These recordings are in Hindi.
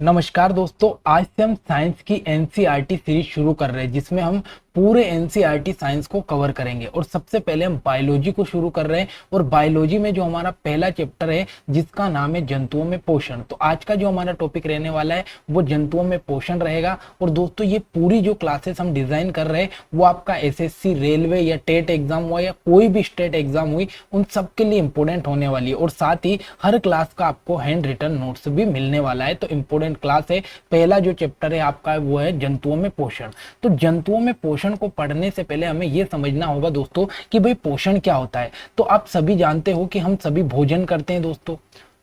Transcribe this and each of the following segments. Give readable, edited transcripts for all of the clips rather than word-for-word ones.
नमस्कार दोस्तों, आज से हम साइंस की एनसीईआरटी सीरीज शुरू कर रहे हैं जिसमें हम पूरे एनसीईआरटी साइंस को कवर करेंगे। और सबसे पहले हम बायोलॉजी को शुरू कर रहे हैं और बायोलॉजी में जो हमारा पहला चैप्टर है जिसका नाम है जंतुओं में पोषण। तो आज का जो हमारा टॉपिक रहने वाला है वो जंतुओं में पोषण रहेगा। और दोस्तों ये पूरी जो क्लासेस हम डिजाइन कर रहे हैं वो आपका एसएससी, रेलवे या टेट एग्जाम हुआ या कोई भी स्टेट एग्जाम हुई उन सब के लिए इंपॉर्टेंट होने वाली है। और साथ ही हर क्लास का आपको हैंड रिटन नोट्स भी मिलने वाला है। तो इंपॉर्टेंट क्लास है। पहला जो चैप्टर है आपका वो है जंतुओं में पोषण। तो जंतुओं में पोषण को पढ़ने से पहले हमें यह समझना होगा दोस्तों कि भाई पोषण क्या होता है। तो आप सभी जानते हो कि हम सभी भोजन करते हैं दोस्तों।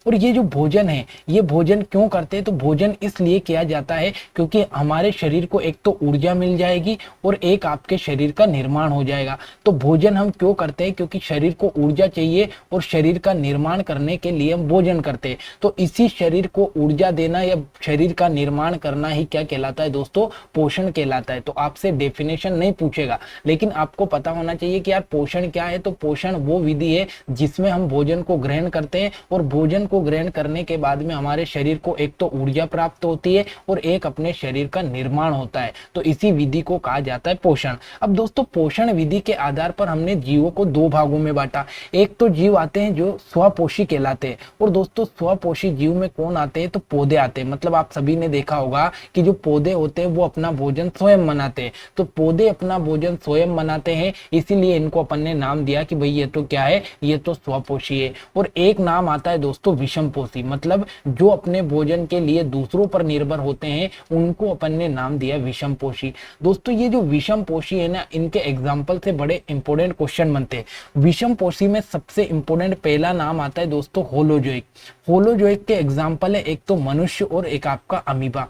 और ये जो भोजन है ये भोजन क्यों करते हैं? तो भोजन इसलिए किया जाता है क्योंकि हमारे शरीर को एक तो ऊर्जा मिल जाएगी और एक आपके शरीर का निर्माण हो जाएगा। तो भोजन हम क्यों करते हैं? क्योंकि शरीर को ऊर्जा चाहिए और शरीर का निर्माण करने के लिए हम भोजन करते हैं। तो इसी शरीर को ऊर्जा देना या शरीर का निर्माण करना ही क्या कहलाता है दोस्तों? पोषण कहलाता है। तो आपसे डेफिनेशन नहीं पूछेगा लेकिन आपको पता होना चाहिए कि यार पोषण क्या है। तो पोषण वो विधि है जिसमें हम भोजन को ग्रहण करते हैं और भोजन को ग्रहण करने के बाद में हमारे शरीर को एक तो ऊर्जा प्राप्त होती है और एक अपने शरीर का निर्माण होता है। तो इसी विधि को कहा जाता है पोषण। अब दोस्तों पोषण विधि के आधार पर हमने जीवों को दो भागों में बांटा। एक तो जीव आते हैं जो स्वपोषी कहलाते हैं। और दोस्तों स्वपोषी जीव में कौन आते हैं? तो पौधे आते हैं। मतलब आप सभी ने देखा होगा कि जो पौधे होते हैं वो अपना भोजन स्वयं बनाते हैं। तो पौधे अपना भोजन स्वयं बनाते हैं, इसीलिए इनको अपन ने नाम दिया कि भाई ये तो क्या है, ये तो स्वपोषी है। और एक नाम आता है दोस्तों विषमपोषी। मतलब जो अपने भोजन के लिए दूसरों पर निर्भर होते हैं उनको अपन ने नाम दिया विषमपोषी। दोस्तों ये जो विषमपोषी है ना, इनके एग्जाम्पल से बड़े इंपॉर्टेंट क्वेश्चन बनते हैं। विषमपोषी में सबसे इंपॉर्टेंट पहला नाम आता है दोस्तों होलोजोइक। होलोजोइक के एग्जाम्पल है एक तो मनुष्य और एक आपका अमीबा।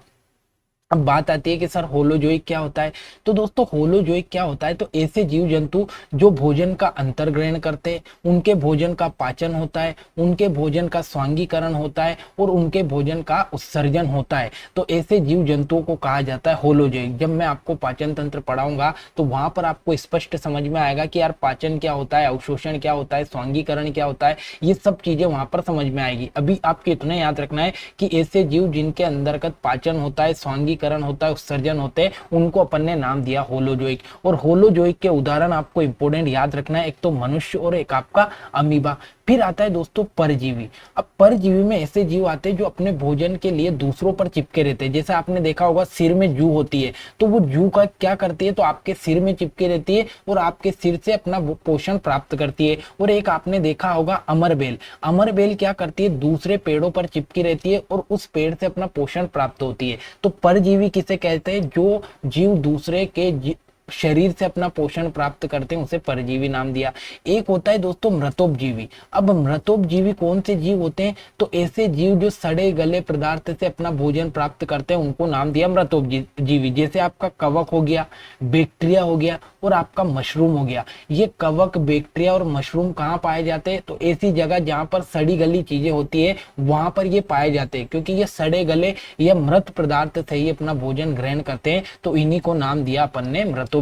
अब बात आती है कि सर होलोजोइक क्या होता है? तो दोस्तों होलोजोइक क्या होता है? तो ऐसे जीव जंतु जो भोजन का अंतर्ग्रहण करते हैं, उनके भोजन का पाचन होता है, उनके भोजन का स्वांगीकरण होता है और उनके भोजन का उत्सर्जन होता है। तो ऐसे जीव जंतुओं को कहा जाता है होलोजोइक। जब मैं आपको पाचन तंत्र पढ़ाऊंगा तो वहां पर आपको स्पष्ट समझ में आएगा कि यार पाचन क्या होता है, अवशोषण क्या होता है, स्वांगीकरण क्या होता है, ये सब चीजें वहां पर समझ में आएगी। अभी आपको इतना याद रखना है कि ऐसे जीव जिनके अंतर्गत पाचन होता है, स्वांगीकरण होता है, उत्सर्जन होते हैं, उनको अपन ने नाम दिया होलोजोइक। और होलोजोइक के उदाहरण आपको इंपॉर्टेंट याद रखना है, एक तो मनुष्य और एक आपका अमीबा। फिर आता है दोस्तों परजीवी। अब परजीवी में ऐसे जीव आते हैं जो अपने भोजन के लिए दूसरों पर चिपके रहते हैं। जैसे आपने देखा होगा सिर में जू होती है, तो वो जू का क्या करती है? तो आपके सिर में चिपके रहती है और आपके सिर से अपना पोषण प्राप्त करती है। और एक आपने देखा होगा अमरबेल। अमरबेल क्या करती है? दूसरे पेड़ों पर चिपकी रहती है और उस पेड़ से अपना पोषण प्राप्त होती है। तो परजीवी किसे कहते हैं? जो जीव दूसरे के शरीर से अपना पोषण प्राप्त करते हैं उसे परजीवी नाम दिया। एक होता है दोस्तों मृतोपजीवी। अब मृतोपजीवी कौन से जीव होते हैं? तो ऐसे जीव जो सड़े गले पदार्थ से अपना भोजन प्राप्त करते हैं उनको नाम दिया मृतोपजीवी। जैसे आपका कवक हो गया, बैक्टीरिया हो गया और आपका मशरूम हो गया। ये कवक, बैक्टीरिया और मशरूम कहाँ पाए जाते हैं? तो ऐसी जगह जहां पर सड़ी गली चीजें होती है वहां पर ये पाए जाते हैं, क्योंकि ये सड़े गले या मृत पदार्थ से ही अपना भोजन ग्रहण करते हैं। तो इन्हीं को नाम दिया अपन ने मृतोपजीवी।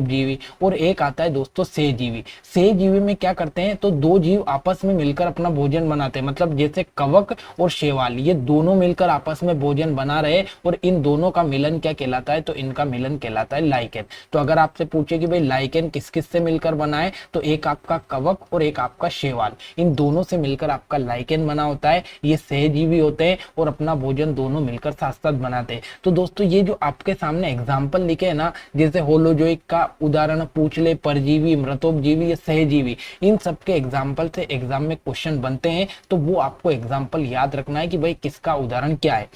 और एक आता है दोस्तों सहजीवी। सहजीवी में क्या करते हैं? तो दो जीव आपस में मिलकर अपना भोजन बनाते हैं। मतलब जैसे कवक और शैवाल, ये दोनों मिलकर आपस में भोजन बना रहे और इन दोनों का मिलन क्या कहलाता है? तो इनका मिलन कहलाता है लाइकेन। तो अगर आपसे पूछे कि भाई लाइकेन किस किस से मिलकर बना है, तो एक आपका कवक और एक आपका शैवाल, इन दोनों से मिलकर आपका लाइकेन बना होता है। ये सहजीवी होते हैं और अपना भोजन दोनों मिलकर साथ साथ बनाते हैं। तो दोस्तों ये जो आपके सामने एग्जाम्पल लिखे है ना, जैसे होलोजोइक का उदाहरण पूछ ले, परजीवी, मृतोपजीवी या सहजीवी, इन सब के एग्जाम्पल से एग्जाम में क्वेश्चन बनते हैं। तो वो आपको एग्जाम्पल याद रखना है कि भाई किसका उदाहरण क्या है।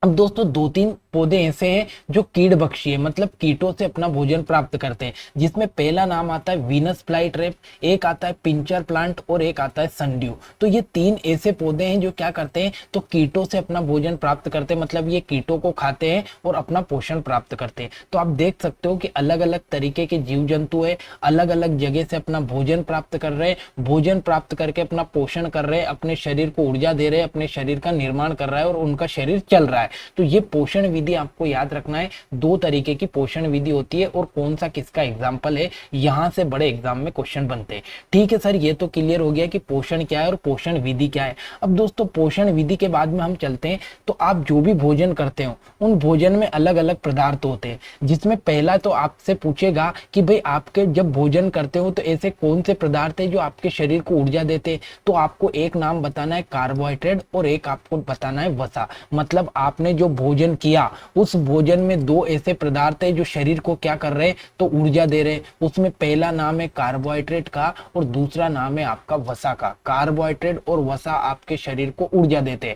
अब दोस्तों दो तीन पौधे ऐसे हैं जो कीट भक्षी है, मतलब कीटों से अपना भोजन प्राप्त करते हैं, जिसमें पहला नाम आता है वीनस फ्लाई ट्रैप, एक आता है पिंचर प्लांट और एक आता है सनड्यू। तो ये तीन ऐसे पौधे हैं जो क्या करते हैं? तो कीटों से अपना भोजन प्राप्त करते हैं। मतलब ये कीटों को खाते हैं और अपना पोषण प्राप्त करते हैं। तो आप देख सकते हो कि अलग अलग तरीके के जीव जंतु है, अलग अलग जगह से अपना भोजन प्राप्त कर रहे हैं, भोजन प्राप्त करके अपना पोषण कर रहे हैं, अपने शरीर को ऊर्जा दे रहे हैं, अपने शरीर का निर्माण कर रहा है और उनका शरीर चल रहा है। तो ये पोषण विधि आपको याद रखना है, 2 तरीके की पोषण विधि होती है और कौन सा किसका एग्जाम्पल है, यहां से बड़े एग्जाम में क्वेश्चन बनते हैं। ठीक है सर, ये तो क्लियर हो गया कि पोषण क्या है और पोषण विधि क्या है। अब दोस्तों पोषण विधि के बाद में हम चलते हैं, तो आप जो भी भोजन करते हो उन भोजन में अलग अलग पदार्थ होते हैं, जिसमें पहला तो आपसे पूछेगा कि भाई आपके जब भोजन करते हो तो ऐसे कौन से पदार्थ है जो आपके शरीर को ऊर्जा देते हैं। तो आपको एक नाम बताना है कार्बोहाइड्रेट और एक आपको बताना है वसा। मतलब आपने जो भोजन किया उस भोजन में 2 ऐसे पदार्थ है जो शरीर को क्या कर रहे हैं, तो ऊर्जा दे रहे हैं। उसमें पहला नाम है कार्बोहाइड्रेट का और दूसरा नाम है आपका वसा का। कार्बोहाइड्रेट और वसा आपके शरीर को ऊर्जा देते हैं।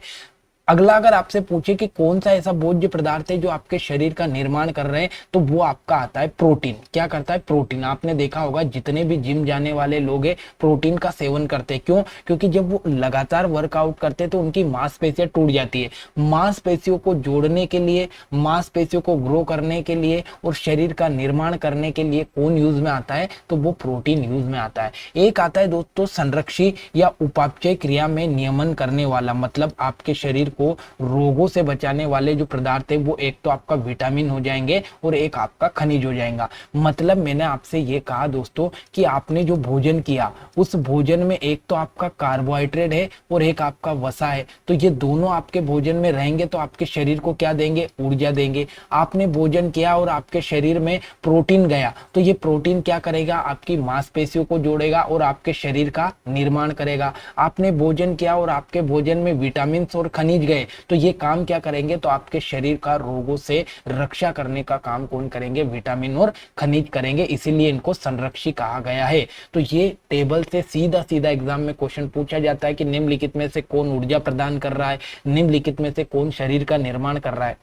अगला अगर आपसे पूछे कि कौन सा ऐसा भोज्य पदार्थ है जो आपके शरीर का निर्माण कर रहे हैं, तो वो आपका आता है प्रोटीन। क्या करता है, प्रोटीन। आपने देखा होगा जितने भी जिम जाने वाले लोग हैं प्रोटीन का सेवन करते हैं। क्यों? क्योंकि जब वो लगातार वर्कआउट करते हैं तो उनकी मांसपेशियां टूट जाती है। मांसपेशियों को जोड़ने के लिए, मांसपेशियों को ग्रो करने के लिए और शरीर का निर्माण करने के लिए कौन यूज में आता है, तो वो प्रोटीन यूज में आता है। एक आता है दोस्तों संरक्षी या उपापचय क्रिया में नियमन करने वाला, मतलब आपके शरीर को रोगों से बचाने वाले जो पदार्थ है वो एक तो आपका विटामिन हो जाएंगे और एक आपका खनिज हो जाएगा। मतलब मैंने आपसे ये कहा दोस्तों कि आपने जो भोजन किया उस भोजन में एक तो आपका कार्बोहाइड्रेट है और एक आपका वसा है, तो ये दोनों आपके भोजन में रहेंगे तो आपके शरीर को क्या देंगे, ऊर्जा देंगे। आपने भोजन किया और आपके शरीर में प्रोटीन गया तो ये प्रोटीन क्या करेगा, आपकी मांसपेशियों को जोड़ेगा और आपके शरीर का निर्माण करेगा। आपने भोजन किया और आपके भोजन में विटामिन और खनिज गए तो ये काम क्या करेंगे, तो आपके शरीर का रोगों से रक्षा करने का काम कौन करेंगे, विटामिन और खनिज करेंगे। इसीलिए इनको संरक्षी कहा गया है। तो ये टेबल से सीधा सीधा एग्जाम में क्वेश्चन पूछा जाता है कि निम्नलिखित में से कौन ऊर्जा प्रदान कर रहा है, निम्नलिखित में से कौन शरीर का निर्माण कर रहा है।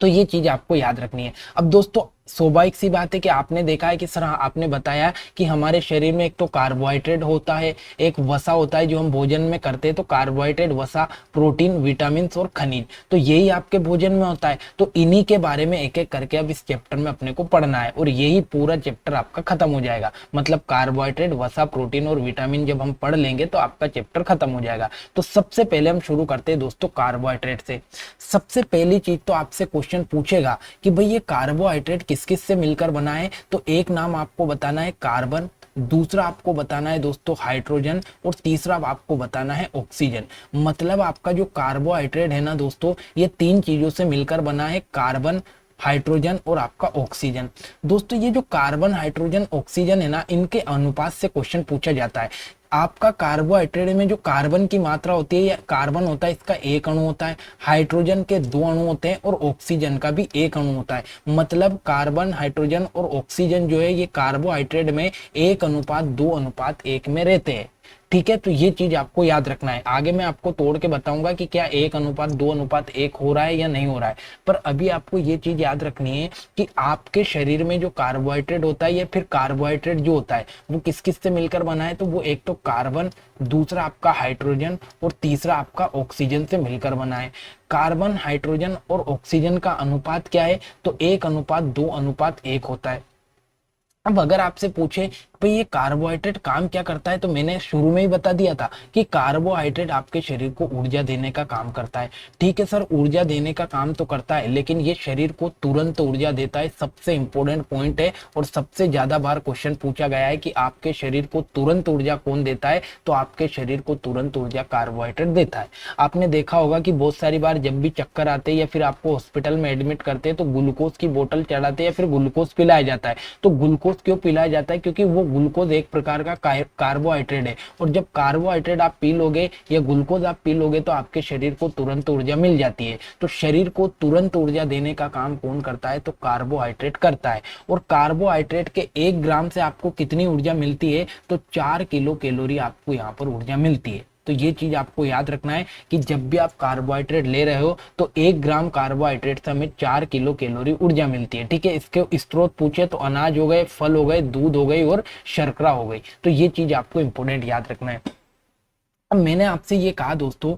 तो ये चीज आपको याद रखनी है। अब दोस्तों स्वाभाविक सी बात है कि आपने देखा है कि सर आपने बताया कि हमारे शरीर में एक तो कार्बोहाइड्रेट होता है, एक वसा होता है जो हम भोजन में करते हैं। तो कार्बोहाइड्रेट, वसा, प्रोटीन, विटामिन और खनिज, तो यही आपके भोजन में होता है। तो इन्हीं के बारे में एक एक करके अब इस चैप्टर में अपने को पढ़ना है और यही पूरा चैप्टर आपका खत्म हो जाएगा। मतलब कार्बोहाइड्रेट, वसा, प्रोटीन और विटामिन जब हम पढ़ लेंगे तो आपका चैप्टर खत्म हो जाएगा। तो सबसे पहले हम शुरू करते हैं दोस्तों कार्बोहाइड्रेट से। सबसे पहली चीज तो आपसे क्वेश्चन पूछेगा कि भाई ये कार्बोहाइड्रेट किस किस से मिलकर बना है। तो एक नाम आपको बताना है कार्बन, दूसरा आपको बताना है दोस्तों हाइड्रोजन और तीसरा आपको बताना है ऑक्सीजन। मतलब आपका जो कार्बोहाइड्रेट है ना दोस्तों, ये 3 चीजों से मिलकर बना है, कार्बन, हाइड्रोजन और आपका ऑक्सीजन। दोस्तों ये जो कार्बन, हाइड्रोजन, ऑक्सीजन है ना, इनके अनुपात से क्वेश्चन पूछा जाता है। आपका कार्बोहाइड्रेट में जो कार्बन की मात्रा होती है, या कार्बन होता है इसका 1 अणु होता है, हाइड्रोजन के 2 अणु होते हैं और ऑक्सीजन का भी 1 अणु होता है। मतलब कार्बन, हाइड्रोजन और ऑक्सीजन जो है ये कार्बोहाइड्रेट में 1:2:1 में रहते हैं। ठीक है, तो ये चीज आपको याद रखना है। आगे मैं आपको तोड़ के बताऊंगा कि क्या 1:2:1 हो रहा है या नहीं हो रहा है, पर अभी आपको ये चीज याद रखनी है कि आपके शरीर में जो कार्बोहाइड्रेट होता है या फिर कार्बोहाइड्रेट जो होता है वो किस किस से मिलकर बना है। तो वो एक तो कार्बन, दूसरा आपका हाइड्रोजन और तीसरा आपका ऑक्सीजन से मिलकर बना है। कार्बन, हाइड्रोजन और ऑक्सीजन का अनुपात क्या है, तो 1:2:1 होता है। अब अगर आपसे पूछे भाई ये कार्बोहाइड्रेट काम क्या करता है, तो मैंने शुरू में ही बता दिया था कि कार्बोहाइड्रेट आपके शरीर को ऊर्जा देने का काम करता है। ठीक है सर, ऊर्जा देने का काम तो करता है, लेकिन ये शरीर को तुरंत ऊर्जा देता है। सबसे इंपॉर्टेंट पॉइंट है और सबसे ज्यादा बार क्वेश्चन पूछा गया है कि आपके शरीर को तुरंत ऊर्जा कौन देता है, तो आपके शरीर को तुरंत ऊर्जा कार्बोहाइड्रेट देता है। आपने देखा होगा कि बहुत सारी बार जब भी चक्कर आते हैं या फिर आपको हॉस्पिटल में एडमिट करते हैं तो ग्लूकोज की बोतल चढ़ाते हैं या फिर ग्लूकोज पिलाया जाता है। तो ग्लूकोज क्यों पिलाया जाता है, क्योंकि वो ग्लूकोज एक प्रकार का कार्बोहाइड्रेट है और जब कार्बोहाइड्रेट आप पी लोगे या ग्लूकोज आप पी लोगे तो आपके शरीर को तुरंत ऊर्जा मिल जाती है। तो शरीर को तुरंत ऊर्जा देने का काम कौन करता है, तो कार्बोहाइड्रेट करता है। और कार्बोहाइड्रेट के 1 ग्राम से आपको कितनी ऊर्जा मिलती है, तो 4 किलो कैलोरी आपको यहाँ पर ऊर्जा मिलती है। तो ये चीज आपको याद रखना है कि जब भी आप कार्बोहाइड्रेट ले रहे हो तो 1 ग्राम कार्बोहाइड्रेट से हमें 4 किलो कैलोरी ऊर्जा मिलती है। ठीक है, इसके स्रोत पूछे तो अनाज हो गए, फल हो गए, दूध हो गई और शर्करा हो गई। तो ये चीज आपको इंपोर्टेंट याद रखना है। अब मैंने आपसे ये कहा दोस्तों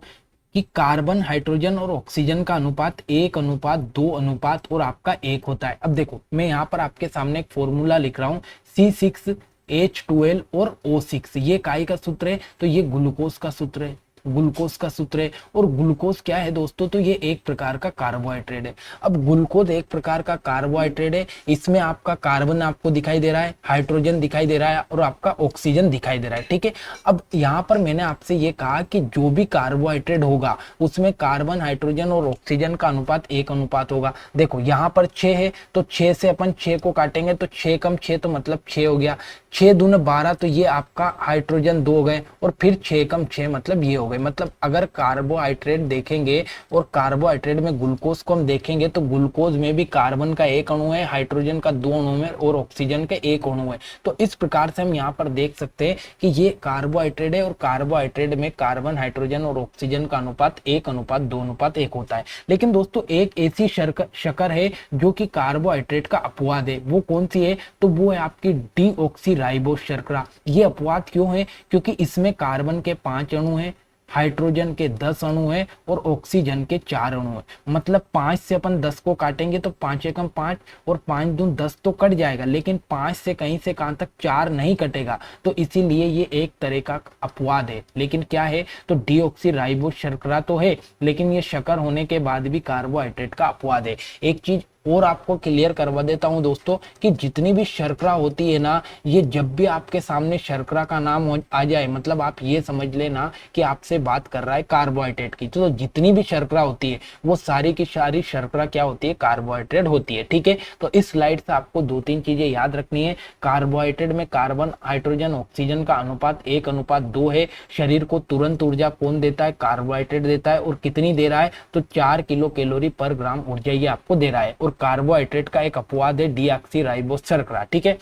कि कार्बन, हाइड्रोजन और ऑक्सीजन का अनुपात 1:2 और आपका 1 होता है। अब देखो मैं यहाँ पर आपके सामने एक फॉर्मूला लिख रहा हूँ, C6H12 और O6। ये काय का सूत्र है, तो ये ग्लूकोज का सूत्र है। ग्लूकोज का सूत्र है। और ग्लूकोज क्या है दोस्तों, तो ये एक प्रकार का कार्बोहाइड्रेट है। अब ग्लूकोज एक प्रकार का कार्बोहाइड्रेट है, इसमें आपका कार्बन आपको दिखाई दे रहा है, हाइड्रोजन दिखाई दे रहा है और आपका ऑक्सीजन दिखाई दे रहा है, ठीक है। अब यहाँ पर मैंने आपसे ये कहा कि जो भी कार्बोहाइड्रेट होगा उसमें कार्बन, हाइड्रोजन और ऑक्सीजन का अनुपात 1 होगा। देखो यहाँ पर 6 है, तो 6 से अपन 6 को काटेंगे तो 6 कम 6 तो मतलब 6 हो गया, 6 दूने 12 तो ये आपका हाइड्रोजन 2 हो गए, और फिर 6 कम 6 मतलब ये हो गए। मतलब अगर कार्बोहाइड्रेट देखेंगे और कार्बोहाइड्रेट में ग्लूकोज को हम देखेंगे तो ग्लूकोज में भी कार्बन का 1 अणु है, हाइड्रोजन का 2 अणु है और ऑक्सीजन का 1 अणु है। तो इस प्रकार से हम यहाँ पर देख सकते हैं कि ये कार्बोहाइड्रेट है और कार्बोहाइड्रेट में कार्बन, हाइड्रोजन और ऑक्सीजन का अनुपात 1:2:1 होता है। लेकिन दोस्तों एक ऐसी शक्कर है जो कि कार्बोहाइड्रेट का अपवाद है, वो कौन सी है, तो वो है आपकी डीऑक्सीराइबोस शर्करा। ये अपवाद क्यों है, क्योंकि इसमें कार्बन के 5 अणु हैं, हाइड्रोजन के 10 अणु हैं और ऑक्सीजन के 4 अणु हैं। मतलब 5 से अपन 10 को काटेंगे तो 5 एकम 5 और 5 दून 10 तो कट जाएगा, लेकिन 5 से कहीं से कहां तक 4 नहीं कटेगा, तो इसीलिए ये एक तरह का अपवाद है। लेकिन क्या है, तो डीऑक्सीराइबोस शर्करा तो है, लेकिन ये शक्कर होने के बाद भी कार्बोहाइड्रेट का अपवाद है। एक चीज और आपको क्लियर करवा देता हूं दोस्तों कि जितनी भी शर्करा होती है ना, ये जब भी आपके सामने शर्करा का नाम आ जाए, मतलब आप ये समझ लेना कि आपसे बात कर रहा है कार्बोहाइड्रेट की। तो जितनी भी शर्करा होती है वो सारी की सारी शर्करा क्या होती है, कार्बोहाइड्रेट होती है, ठीक है। तो इस स्लाइड से आपको 2-3 चीजें याद रखनी है। कार्बोहाइड्रेट में कार्बन, हाइड्रोजन, ऑक्सीजन का अनुपात 1:2 है। शरीर को तुरंत ऊर्जा कौन देता है, कार्बोहाइड्रेट देता है, और कितनी दे रहा है, तो 4 किलो कैलोरी पर ग्राम ऊर्जा ये आपको दे रहा है। और कार्बोहाइड्रेट का एक अपवाद है डीऑक्सीराइबोस शर्करा, ठीक है।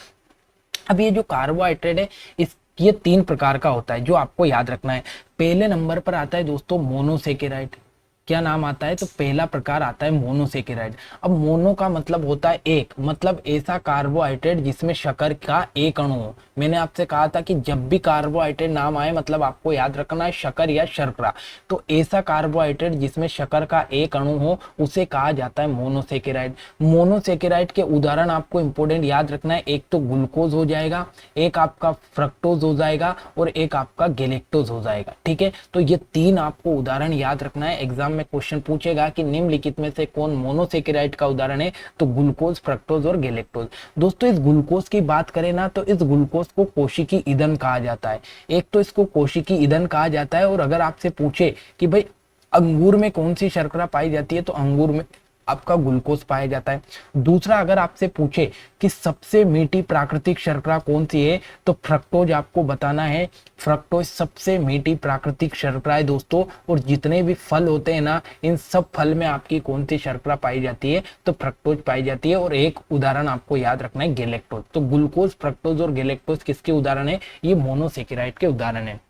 अब ये जो कार्बोहाइड्रेट है ये 3 प्रकार का होता है जो आपको याद रखना है। पहले नंबर पर आता है दोस्तों मोनोसेकेराइड। क्या नाम आता है, तो पहला प्रकार आता है मोनोसेकेराइड। अब मोनो का मतलब होता है एक, मतलब ऐसा कार्बोहाइड्रेट जिसमें शक्कर का 1 अणु हो। मैंने आपसे कहा था कि जब भी कार्बोहाइड्रेट नाम आए मतलब आपको याद रखना है शक्कर या शर्करा। तो ऐसा कार्बोहाइड्रेट जिसमें शक्कर का 1 अणु हो उसे कहा जाता है मोनोसेकेराइड। मोनोसेकेराइड के उदाहरण आपको इंपोर्टेंट याद रखना है, एक तो ग्लूकोज हो जाएगा, एक आपका फ्रक्टोज हो जाएगा और एक आपका गैलेक्टोज हो जाएगा, ठीक है। तो ये 3 आपको उदाहरण याद रखना है। एग्जाम में क्वेश्चन पूछेगा कि निम्नलिखित में से कौन मोनोसेकेराइड का उदाहरण है, तो ग्लूकोज, फ्रक्टोज और गैलेक्टोज। दोस्तों इस ग्लूकोज की बात करें ना, तो इस ग्लूकोज को कोशिकी ईंधन कहा जाता है। एक तो इसको कोशिकी ईंधन कहा जाता है, और अगर आपसे पूछे कि भाई अंगूर में कौन सी शर्करा पाई जाती है, तो अंगूर में आपका ग्लूकोज पाया जाता है। दूसरा अगर आपसे पूछे कि सबसे मीठी प्राकृतिक शर्करा कौन सी है, तो फ्रक्टोज आपको बताना है। फ्रक्टोज सबसे मीठी प्राकृतिक शर्करा है दोस्तों। और जितने भी फल होते हैं ना, इन सब फल में आपकी कौन सी शर्करा पाई जाती है, तो फ्रक्टोज पाई जाती है। और एक उदाहरण आपको याद रखना है गैलेक्टोज। तो ग्लूकोज, फ्रक्टोज और गैलेक्टोज किसके उदाहरण है, ये मोनोसेकेराइड के उदाहरण है।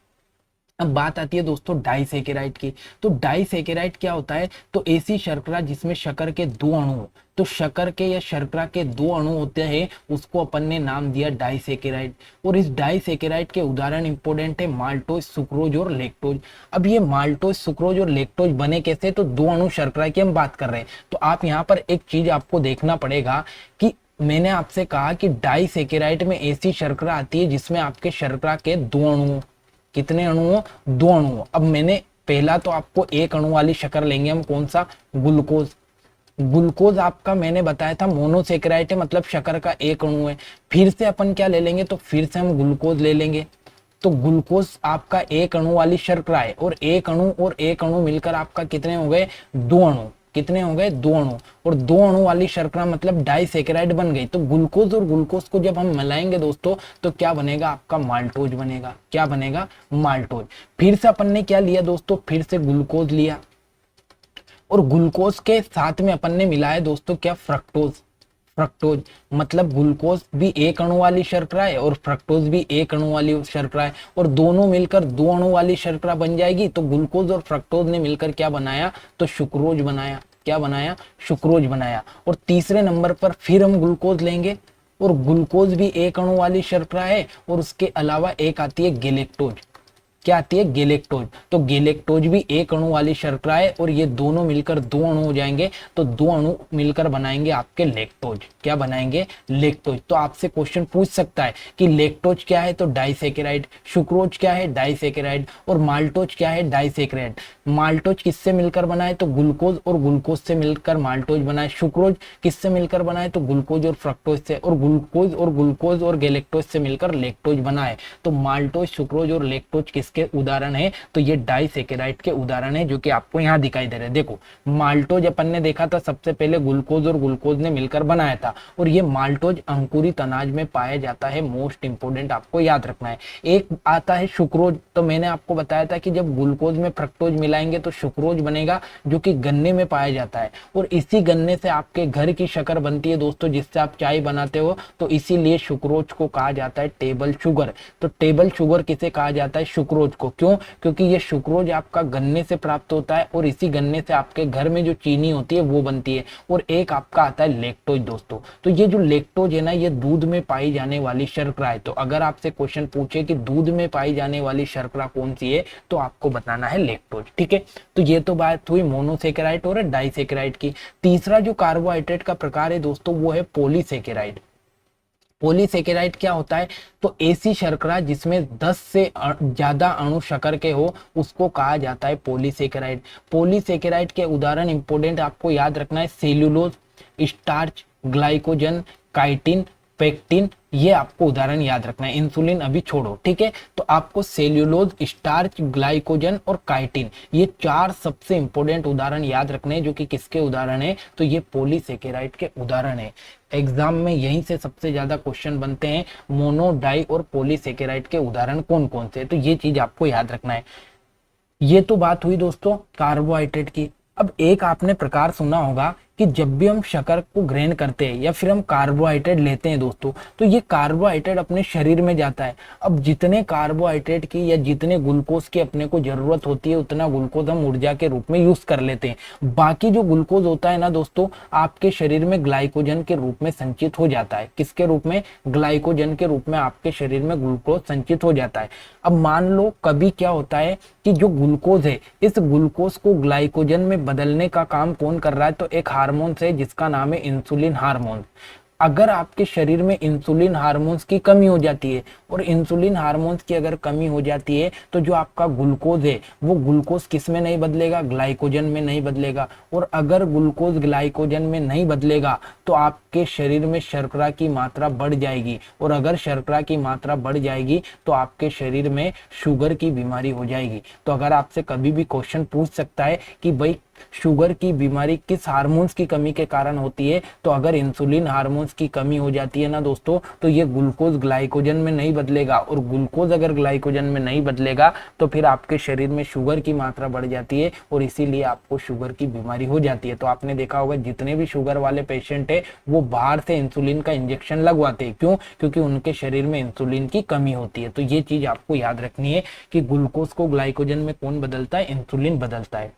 अब बात आती है दोस्तों डाइसेकेराइड की। तो डाइसेकेराइड क्या होता है, तो ऐसी शर्करा जिसमें शक्कर के 2 अणु हो। तो शक्कर के या शर्करा के 2 अणु होते हैं, उसको अपन ने नाम दिया डाइसेकेराइड। और इस डाइसेकेराइड के उदाहरण इंपोर्टेंट है माल्टोज, सुक्रोज और लैक्टोज। अब ये माल्टोज, सुक्रोज और लैक्टोज बने कैसे, तो 2 अणु शर्करा की हम बात कर रहे हैं। तो आप यहाँ पर एक चीज आपको देखना पड़ेगा कि मैंने आपसे कहा कि डाइसेकेराइड में ऐसी शर्करा आती है जिसमें आपके शर्करा के 2 अणु, कितने अणु हो, 2 अणु। अब मैंने पहला तो आपको 1 अणु वाली शक्कर लेंगे हम, कौन सा, ग्लूकोज। ग्लूकोज आपका मैंने बताया था मोनोसेकेराइड है, मतलब शक्कर का 1 अणु है। फिर से अपन क्या ले लेंगे, तो फिर से हम ग्लूकोज ले लेंगे। तो ग्लूकोज आपका 1 अणु वाली शर्करा है, और 1 अणु और 1 अणु मिलकर आपका कितने हो गए, 2 अणु। कितने हो गए, 2 अणु। और 2 अणु वाली शर्करा मतलब डाइसेकेराइड बन गई। तो ग्लूकोज और ग्लूकोज को जब हम मिलाएंगे दोस्तों, तो क्या बनेगा, आपका माल्टोज बनेगा। क्या बनेगा, माल्टोज। फिर से अपन ने क्या लिया दोस्तों, फिर से ग्लूकोज लिया, और ग्लूकोज के साथ में अपन ने मिलाया दोस्तों क्या, फ्रक्टोज। फ्रक्टोज मतलब ग्लूकोज भी 1 अणु वाली शर्करा है और फ्रक्टोज भी 1 अणु वाली शर्करा है, और दोनों मिलकर 2 अणु वाली शर्करा बन जाएगी। तो ग्लूकोज और फ्रक्टोज ने मिलकर क्या बनाया, तो सुक्रोज बनाया। क्या बनाया, सुक्रोज बनाया। और तीसरे नंबर पर फिर हम ग्लूकोज लेंगे, और ग्लूकोज भी 1 अणु वाली शर्करा है, और उसके अलावा एक आती है गैलेक्टोज। क्या आती है, गेलेक्टोज। तो गेलेक्टोज भी एक अणु वाली शर्करा है और ये दोनों मिलकर दो अणु हो जाएंगे, तो दो अणु मिलकर बनाएंगे आपके लेक्टोज। क्या बनाएंगे, लेक्टोज। तो आपसे क्वेश्चन पूछ सकता है कि लेक्टोज क्या है, तो डाइसेकेराइड। सुक्रोज क्या है, डाइसेकेराइड। और माल्टोज क्या है, डाइसेकेराइड। माल्टोज किससे मिलकर बना है, तो ग्लूकोज और ग्लूकोज से मिलकर माल्टोज बना है। सुक्रोज किससे मिलकर बना है, तो ग्लूकोज और फ्रक्टोज से। और ग्लूकोज और गेलेक्टोज से मिलकर लेक्टोज बना है। तो माल्टोज, सुक्रोज और लेक्टोज किसके उदाहरण है, तो ये डाइसेकेराइड के उदाहरण है, जो कि आपको यहाँ दिखाई दे रहे हैं। देखो माल्टोज अपन ने देखा था सबसे पहले ग्लूकोज और ग्लूकोज ने मिलकर बनाया था, और ये माल्टोज अंकुरित अनाज में पाया जाता है। मोस्ट इंपोर्टेंट आपको याद रखना है। एक आता है सुक्रोज, तो मैंने आपको बताया था कि जब ग्लूकोज में फ्रक्टोज मिलाएंगे तो सुक्रोज बनेगा, जो कि गन्ने में पाया जाता है। और इसी गन्ने से आपके घर की शक्कर बनती है दोस्तों, जिससे आप चाय बनाते हो, तो इसीलिए सुक्रोज को कहा जाता है टेबल शुगर। तो टेबल शुगर किसे कहा जाता है, सुक्रोज को। क्यों, क्योंकि ये सुक्रोज आपका गन्ने से प्राप्त होता है, और इसी गन्ने से आपके घर में जो चीनी होती है वो बनती है। और एक आपका आता है लेक्टोज दोस्तों। तो ये जो लेक्टोज है ना, ये दूध में पाई जाने वाली शर्करा है। तो अगर आपसे क्वेश्चन पूछे कि दूध में पाई जाने वाली शर्करा कौन सी है, तो आपको बताना है लेक्टोज। ठीक है, तो ये तो बात हुई मोनोसेकेराइड और डाइसेकेराइड की। तीसरा जो कार्बोहाइड्रेट का प्रकार है दोस्तों, वो है पॉलीसेकेराइड। पॉलीसेकेराइड क्या होता है, तो ऐसी शर्करा जिसमें 10 से ज्यादा अणु शक्कर के हो, उसको कहा जाता है पॉलीसेकेराइड। पॉलीसेकेराइड के उदाहरण इंपोर्टेंट आपको याद रखना है, cellulose, starch, glycogen, chitin, pectin, ये आपको उदाहरण याद रखना है। इंसुलिन अभी छोड़ो, ठीक है। तो आपको सेल्यूलोज, स्टार्च, ग्लाइकोजन और काइटिन, ये चार सबसे इंपॉर्टेंट उदाहरण याद रखने हैं, जो कि किसके उदाहरण है, तो ये पॉलीसेकेराइड के उदाहरण है। एग्जाम में यहीं से सबसे ज्यादा क्वेश्चन बनते हैं, मोनो, डाई और पॉलीसेकेराइड के उदाहरण कौन कौन से, तो ये चीज आपको याद रखना है। ये तो बात हुई दोस्तों कार्बोहाइड्रेट की। अब एक आपने प्रकार सुना होगा कि जब भी हम शक्कर को ग्रहण करते हैं या फिर हम कार्बोहाइड्रेट लेते हैं दोस्तों, तो ये कार्बोहाइड्रेट अपने शरीर में जाता है। अब जितने कार्बोहाइड्रेट की या जितने ग्लूकोज की अपने को जरूरत होती है, उतना ग्लूकोज हम ऊर्जा के रूप में यूज कर लेते हैं। बाकी जो ग्लूकोज होता है ना दोस्तों, आपके शरीर में ग्लाइकोजन के रूप में संचित हो जाता है। किसके रूप में, ग्लाइकोजन के रूप में आपके शरीर में ग्लूकोज संचित हो जाता है। अब मान लो कभी क्या होता है कि जो ग्लूकोज है, इस ग्लूकोज को ग्लाइकोजन में बदलने का काम कौन कर रहा है, तो एक हार्मोन है जिसका नाम है इंसुलिन हार्मोन। अगर आपके शरीर में इंसुलिन हार्मोन्स की कमी हो जाती है, और इंसुलिन हार्मोन्स की अगर कमी हो जाती है, तो जो आपका ग्लूकोज है वो ग्लूकोज किस में नहीं बदलेगा, ग्लाइकोजन में नहीं बदलेगा। और अगर ग्लूकोज ग्लाइकोजन में नहीं बदलेगा, तो आपके शरीर में शर्करा की मात्रा बढ़ जाएगी, और अगर शर्करा की मात्रा बढ़ जाएगी तो आपके शरीर में शुगर की बीमारी हो जाएगी। तो अगर आपसे कभी भी क्वेश्चन पूछ सकता है कि भाई शुगर की बीमारी किस हार्मोन्स की कमी के कारण होती है, तो अगर इंसुलिन हार्मोन्स की कमी हो जाती है ना दोस्तों, तो ये ग्लूकोज ग्लाइकोजन में नहीं बदलेगा, और ग्लूकोज अगर ग्लाइकोजन में नहीं बदलेगा तो फिर आपके शरीर में शुगर की मात्रा बढ़ जाती है, और इसीलिए आपको शुगर की बीमारी हो जाती है। तो आपने देखा होगा जितने भी शुगर वाले पेशेंट है वो बाहर से इंसुलिन का इंजेक्शन लगवाते हैं। क्यों, क्योंकि उनके शरीर में इंसुलिन की कमी होती है। तो ये चीज आपको याद रखनी है कि ग्लूकोज को ग्लाइकोजन में कौन बदलता है, इंसुलिन बदलता है।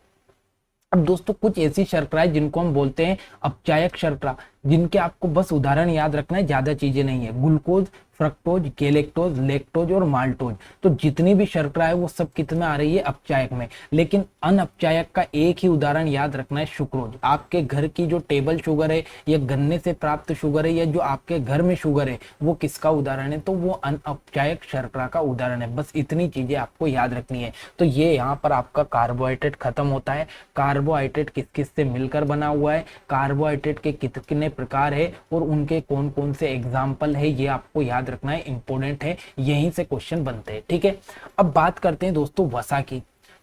अब दोस्तों कुछ ऐसी शर्कराएं जिनको हम बोलते हैं अपचायक शर्करा, जिनके आपको बस उदाहरण याद रखना है, ज्यादा चीजें नहीं है। ग्लूकोज, फ्रक्टोज, गेलेक्टोज, लेक्टोज और माल्टोज, तो जितनी भी शर्करा है वो सब कितने आ रही है, अपचायक में। लेकिन अनअपचायक का एक ही उदाहरण याद रखना है, सुक्रोज। आपके घर की जो टेबल शुगर है या गन्ने से प्राप्त शुगर है या जो आपके घर में शुगर है, वो किसका उदाहरण है, तो वो अनअपचायक शर्करा का उदाहरण है। बस इतनी चीजें आपको याद रखनी है। तो ये यहाँ पर आपका कार्बोहाइड्रेट खत्म होता है। कार्बोहाइड्रेट किस किस से मिलकर बना हुआ है, कार्बोहाइड्रेट के कितने प्रकार है और उनके कौन कौन से एग्जाम्पल है, ये आपको याद रखना है, इंपॉर्टेंट है, यहीं से क्वेश्चन बनते हैं। ठीक है, अब बात करते हैं दोस्तों वसा की।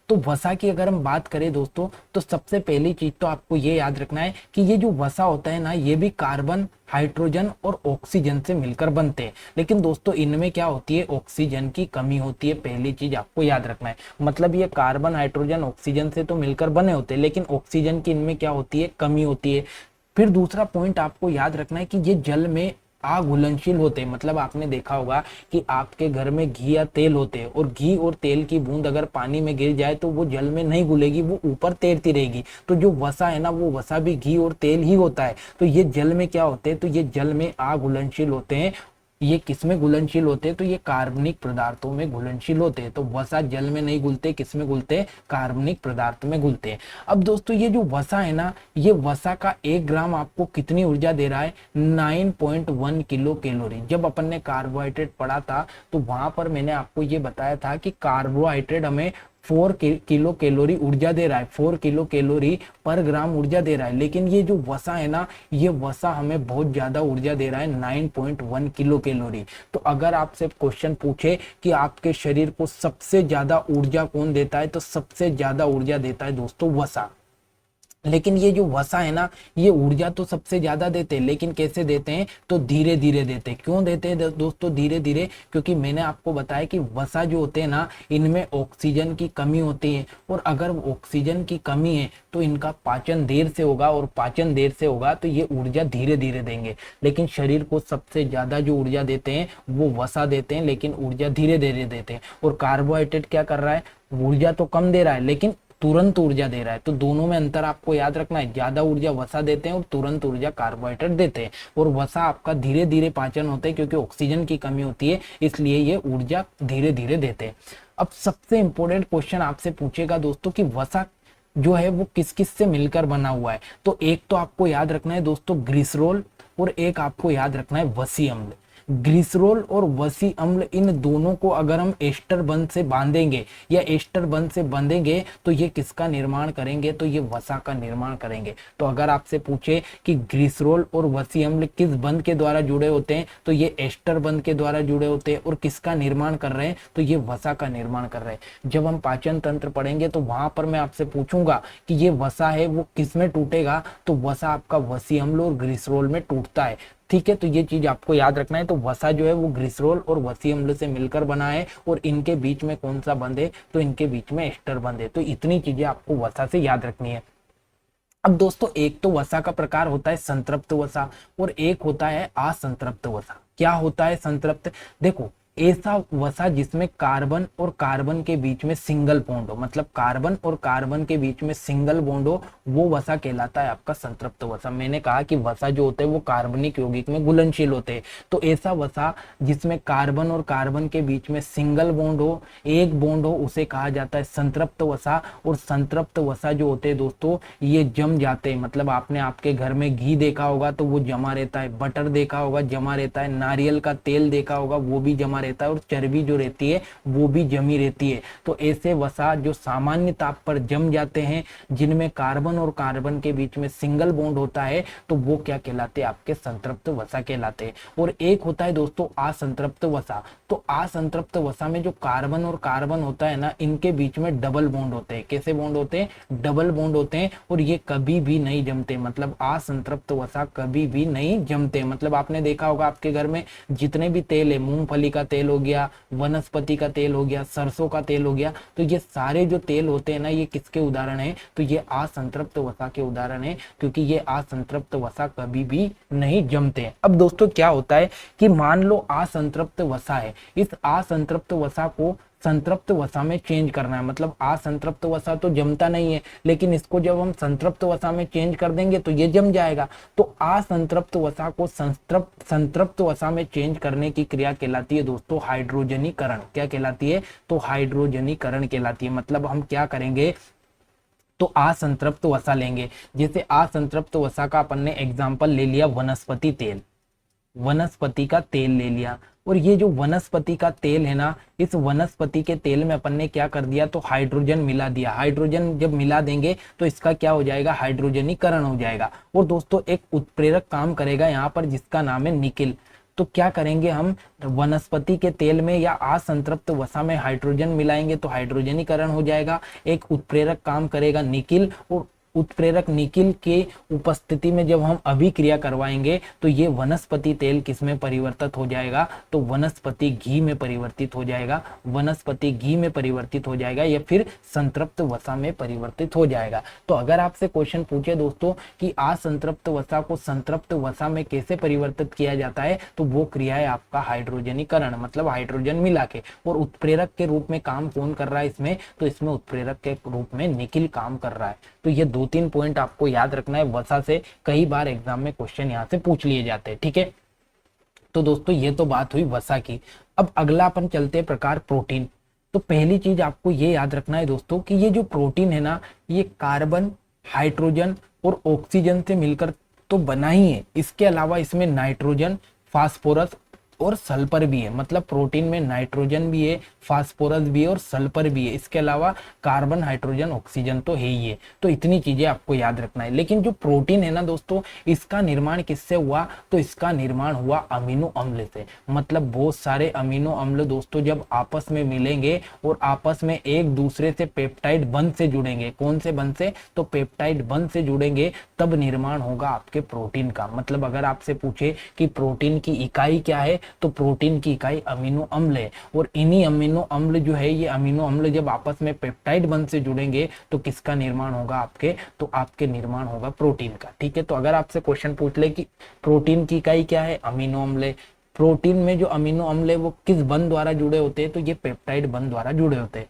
तो वसा की अगर हम बात करें दोस्तों, तो सबसे पहली चीज तो आपको ये याद रखना है कि ये जो वसा होता है ना, ये भी कार्बन, हाइड्रोजन और ऑक्सीजन से मिलकर बनते हैं। लेकिन दोस्तों इनमें क्या होती है, ऑक्सीजन की कमी होती है। पहली चीज आपको याद रखना है, मतलब ये कार्बन, हाइड्रोजन, ऑक्सीजन से तो मिलकर बने होते हैं, लेकिन ऑक्सीजन की इनमें क्या होती है, कमी होती है। फिर दूसरा पॉइंट आपको याद रखना है कि ये जल में अघुलनशील होते हैं। मतलब आपने देखा होगा कि आपके घर में घी या तेल होते हैं, और घी और तेल की बूंद अगर पानी में गिर जाए तो वो जल में नहीं घुलेगी, वो ऊपर तैरती रहेगी। तो जो वसा है ना, वो वसा भी घी और तेल ही होता है। तो ये जल में क्या होते हैं, तो ये जल में अघुलनशील होते हैं, ये किस में घुलनशील होते हैं? तो ये कार्बनिक पदार्थों में घुलनशील होते हैं। तो वसा जल में नहीं घुलते, किस में घुलते हैं? कार्बनिक पदार्थ में घुलते हैं। अब दोस्तों ये जो वसा है ना, ये वसा का 1 ग्राम आपको कितनी ऊर्जा दे रहा है? 9.1 किलो कैलोरी। जब अपन ने कार्बोहाइड्रेट पढ़ा था तो वहां पर मैंने आपको ये बताया था कि कार्बोहाइड्रेट हमें 4 किलो कैलोरी ऊर्जा दे रहा है, 4 किलो कैलोरी पर ग्राम ऊर्जा दे रहा है। लेकिन ये जो वसा है ना, ये वसा हमें बहुत ज्यादा ऊर्जा दे रहा है, 9.1 किलो कैलोरी। तो अगर आपसे क्वेश्चन पूछे कि आपके शरीर को सबसे ज्यादा ऊर्जा कौन देता है, तो सबसे ज्यादा ऊर्जा देता है दोस्तों वसा। लेकिन ये जो वसा है ना, ये ऊर्जा तो सबसे ज्यादा देते हैं, लेकिन कैसे देते हैं? तो धीरे धीरे देते हैं। क्यों देते हैं दोस्तों धीरे धीरे? क्योंकि मैंने आपको बताया कि वसा जो होते हैं ना, इनमें ऑक्सीजन की कमी होती है, और अगर ऑक्सीजन की कमी है तो इनका पाचन देर से होगा, और पाचन देर से होगा तो ये ऊर्जा धीरे धीरे देंगे। लेकिन शरीर को सबसे ज्यादा जो ऊर्जा देते हैं वो वसा देते हैं, लेकिन ऊर्जा धीरे धीरे देते हैं। और कार्बोहाइड्रेट क्या कर रहा है? ऊर्जा तो कम दे रहा है, लेकिन तुरंत ऊर्जा दे रहा है। तो दोनों में अंतर आपको याद रखना है, ज्यादा ऊर्जा वसा देते हैं और तुरंत ऊर्जा कार्बोहाइड्रेट देते हैं। और वसा आपका धीरे धीरे पाचन होता है, क्योंकि ऑक्सीजन की कमी होती है, इसलिए ये ऊर्जा धीरे धीरे देते हैं। अब सबसे इंपॉर्टेंट क्वेश्चन आपसे पूछेगा दोस्तों कि वसा जो है वो किस किस से मिलकर बना हुआ है। तो एक तो आपको याद रखना है दोस्तों ग्लिसरॉल, और एक आपको याद रखना है वसी अम्ल। ग्लिसरॉल और वसी अम्ल, इन दोनों को अगर हम एस्टर बंध से बांधेंगे या एस्टर बंध से बंधेंगे तो ये किसका निर्माण करेंगे? तो ये वसा का निर्माण करेंगे। तो अगर आपसे पूछे कि ग्लिसरॉल और वसी अम्ल किस बंध के द्वारा जुड़े होते हैं, तो ये एस्टर बंध के द्वारा जुड़े होते हैं। और किसका निर्माण कर रहे हैं? तो ये वसा का निर्माण कर रहे हैं। जब हम पाचन तंत्र पढ़ेंगे तो वहां पर मैं आपसे पूछूंगा कि ये वसा है वो किस में टूटेगा? तो वसा आपका वसी अम्ल और ग्लिसरॉल में टूटता है। ठीक है, तो ये चीज आपको याद रखना है। तो वसा जो है वो ग्लिसरॉल और वसी अम्ल से मिलकर बना है, और इनके बीच में कौन सा बंध है? तो इनके बीच में एस्टर बंध है। तो इतनी चीजें आपको वसा से याद रखनी है। अब दोस्तों एक तो वसा का प्रकार होता है संतृप्त वसा, और एक होता है असंतृप्त वसा। क्या होता है संतृप्त? देखो, ऐसा वसा जिसमें कार्बन और कार्बन के बीच में सिंगल बॉन्ड हो, मतलब कार्बन और कार्बन के बीच में सिंगल बॉन्ड हो, वो वसा कहलाता है आपका संतृप्त वसा। मैंने कहा कि वसा जो होते हैं वो कार्बनिक यौगिक में घुलनशील होते हैं। तो ऐसा वसा जिसमें कार्बन और कार्बन के बीच में सिंगल बॉन्ड हो, एक बॉन्ड हो, उसे कहा जाता है संतृप्त वसा। और संतृप्त वसा जो होते हैं दोस्तों, ये जम जाते हैं। मतलब आपने आपके घर में घी देखा होगा तो वो जमा रहता है, बटर देखा होगा जमा रहता है, नारियल का तेल देखा होगा वो भी जमा रहता है, और चर्बी जो रहती है वो भी जमी रहती है। तो ऐसे वसा जो सामान्य ताप पर जम जाते हैं, जिनमें कार्बन और कार्बन के बीच में सिंगल बॉन्ड होता है, तो वो क्या कहलाते हैं? आपके संतृप्त वसा कहलाते हैं। और एक होता है दोस्तों असंतृप्त वसा। तो असंतृप्त वसा में जो कार्बन और कार्बन होता है ना, इनके बीच में डबल बॉन्ड होते हैं। कैसे बॉन्ड होते हैं? डबल बॉन्ड होते हैं, और ये कभी भी नहीं जमते। मतलब असंतृप्त वसा कभी भी नहीं जमते। मतलब आपने देखा होगा आपके घर में जितने भी तेल है, मूंगफली का तेल हो गया, वनस्पति का तेल हो गया, सरसों का तेल हो गया, तो ये सारे जो तेल होते हैं ना, ये किसके उदाहरण है? तो ये असंतृप्त वसा के उदाहरण है, क्योंकि ये असंतृप्त वसा कभी भी नहीं जमते। अब दोस्तों क्या होता है कि मान लो असंतृप्त वसा है, इस असंतृप्त वसा को संतृप्त वसा में चेंज करना है। मतलब असंतृप्त वसा तो जमता नहीं है, लेकिन इसको जब हम संतृप्त वसा में चेंज कर देंगे तो ये जम जाएगा। तो असंतृप्त वसा को संतृप्त वसा में चेंज करने की क्रिया कहलाती है दोस्तों हाइड्रोजनीकरण। क्या कहलाती है? तो हाइड्रोजनीकरण कहलाती है। मतलब हम क्या करेंगे? तो असंतृप्त वसा लेंगे। जैसे असंतृप्त वसा का अपन ने एग्जाम्पल ले लिया वनस्पति तेल, वनस्पति का तेल ले लिया। और ये जो वनस्पति का तेल है ना, इस वनस्पति के तेल में अपन ने क्या कर दिया? तो हाइड्रोजन मिला दिया। हाइड्रोजन जब मिला देंगे तो इसका क्या हो जाएगा? हाइड्रोजनीकरण हो जाएगा। और दोस्तों एक उत्प्रेरक काम करेगा यहाँ पर, जिसका नाम है निकिल। तो क्या करेंगे हम? वनस्पति के तेल में या असंतृप्त वसा में हाइड्रोजन मिलाएंगे तो हाइड्रोजनीकरण हो जाएगा। एक उत्प्रेरक काम करेगा निकिल, और उत्प्रेरक निकिल के उपस्थिति में जब हम अभिक्रिया करवाएंगे तो ये वनस्पति तेल किसमें परिवर्तित हो जाएगा? तो वनस्पति घी में परिवर्तित हो जाएगा। वनस्पति घी में परिवर्तित हो जाएगा, या फिर संतृप्त वसा में परिवर्तित हो जाएगा। तो अगर आपसे क्वेश्चन पूछे दोस्तों कि असंतृप्त वसा को संतृप्त वसा में कैसे परिवर्तित किया जाता है, तो वो क्रिया है आपका हाइड्रोजनीकरण, मतलब हाइड्रोजन मिला के। और उत्प्रेरक के रूप में काम कौन कर रहा है इसमें? तो इसमें उत्प्रेरक के रूप में निकिल काम कर रहा है। तो ये 2-3 पॉइंट आपको याद रखना है। वसा से कई बार एग्जाम में क्वेश्चन यहाँ से पूछ लिए जाते हैं। ठीक है, तो दोस्तों ये तो बात हुई वसा की। अब अगला अपन चलते हैं प्रकार प्रोटीन। तो पहली चीज आपको ये याद रखना है दोस्तों कि ये जो प्रोटीन है ना, ये कार्बन, हाइड्रोजन और ऑक्सीजन से मिलकर तो बना ही है। इसके अलावा इसमें नाइट्रोजन, फास्फोरस और सल्फर भी है। मतलब प्रोटीन में नाइट्रोजन भी है, फास्फोरस भी है और सल्फर भी है। इसके अलावा कार्बन, हाइड्रोजन, ऑक्सीजन तो है ही है। तो इतनी चीजें आपको याद रखना है। लेकिन जो प्रोटीन है ना दोस्तों, इसका निर्माण किससे हुआ? तो इसका निर्माण हुआ अमीनो अम्ल से। मतलब बहुत सारे अमीनो अम्ल दोस्तों जब आपस में मिलेंगे और आपस में एक दूसरे से पेप्टाइड बंध से जुड़ेंगे। कौन से बंध से? तो पेप्टाइड बंध से जुड़ेंगे, तब निर्माण होगा आपके प्रोटीन का। मतलब अगर आपसे पूछे कि प्रोटीन की इकाई क्या है, तो प्रोटीन की इकाई अमीनो अम्ल है। और इन्हीं अमीनो अम्ल जो है, ये अमीनो अम्ल जब आपस में पेप्टाइड बंध से जुड़ेंगे तो किसका निर्माण होगा आपके? तो आपके निर्माण होगा प्रोटीन का। ठीक है, तो अगर आपसे क्वेश्चन पूछ ले कि प्रोटीन की इकाई क्या है? अमीनो अम्ल है। प्रोटीन में जो अमीनो अम्ल है वो किस बंध द्वारा जुड़े होते हैं? तो ये पेप्टाइड बंध द्वारा जुड़े होते हैं।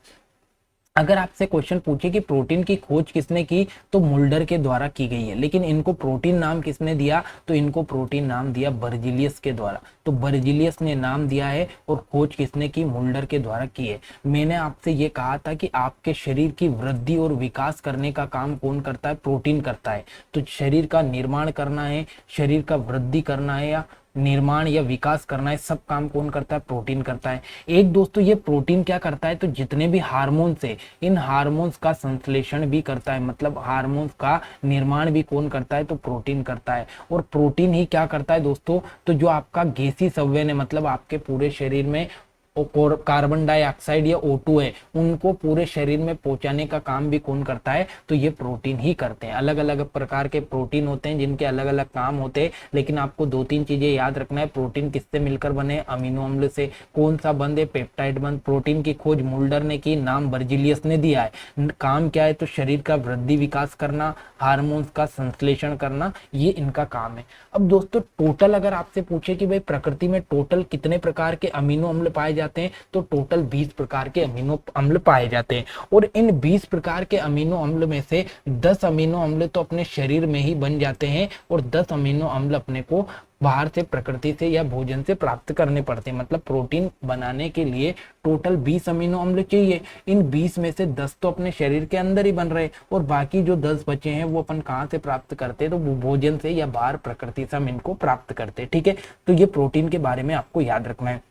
अगर आपसे क्वेश्चन पूछे कि प्रोटीन की खोज किसने की, तो मुल्डर के द्वारा की गई है। लेकिन इनको प्रोटीन नाम किसने दिया? तो इनको प्रोटीन नाम दिया बर्जीलियस के द्वारा। तो बर्जीलियस ने नाम दिया है और खोज किसने की? मुल्डर के द्वारा की है। मैंने आपसे ये कहा था कि आपके शरीर की वृद्धि और विकास करने का काम कौन करता है? प्रोटीन करता है। तो शरीर का निर्माण करना है, शरीर का वृद्धि करना है या निर्माण या विकास करना है, सब काम कौन करता है? प्रोटीन करता है। एक दोस्तों ये प्रोटीन क्या करता है? तो जितने भी हार्मोन्स है, इन हार्मोन्स का संश्लेषण भी करता है। मतलब हार्मोन्स का निर्माण भी कौन करता है? तो प्रोटीन करता है। और प्रोटीन ही क्या करता है दोस्तों? तो जो आपका गैसीय संवहन है, मतलब आपके पूरे शरीर में कार्बन डाइऑक्साइड या O2 है, उनको पूरे शरीर में पहुंचाने का काम भी कौन करता है? तो ये प्रोटीन ही करते हैं। अलग अलग प्रकार के प्रोटीन होते हैं जिनके अलग अलग काम होते हैं। लेकिन आपको दो तीन चीजें याद रखना है। प्रोटीन किससे मिलकर बने? अमीनो अम्ल से। कौन सा बंध है? पेप्टाइड बंध। प्रोटीन की खोज मुल्डर ने की, नाम बर्जीलियस ने दिया है। काम क्या है? तो शरीर का वृद्धि विकास करना, हार्मोन्स का संश्लेषण करना, ये इनका काम है। अब दोस्तों टोटल अगर आपसे पूछे कि भाई प्रकृति में टोटल कितने प्रकार के अमीनो अम्ल पाए जाते हैं, तो टोटल 20 प्रकार के अमीनो अम्ल पाए जाते हैं। और इन 20 प्रकार के अमीनो अम्ल में से 10 अमीनो अम्ल तो अपने शरीर में ही बन जाते हैं और 10 अमीनो अम्ल अपने को बाहर से, प्रकृति से या भोजन से प्राप्त करने पड़ते हैं। मतलब प्रोटीन बनाने के लिए टोटल 20 अमीनो अम्ल चाहिए। इन 20 में से 10 तो अपने शरीर के अंदर ही बन रहे और बाकी जो 10 बचे हैं वो अपन कहाँ से प्राप्त करते हैं? तो वो भोजन से या बाहर प्रकृति से हम इनको प्राप्त करते हैं। ठीक है, तो ये प्रोटीन के बारे में आपको याद रखना है।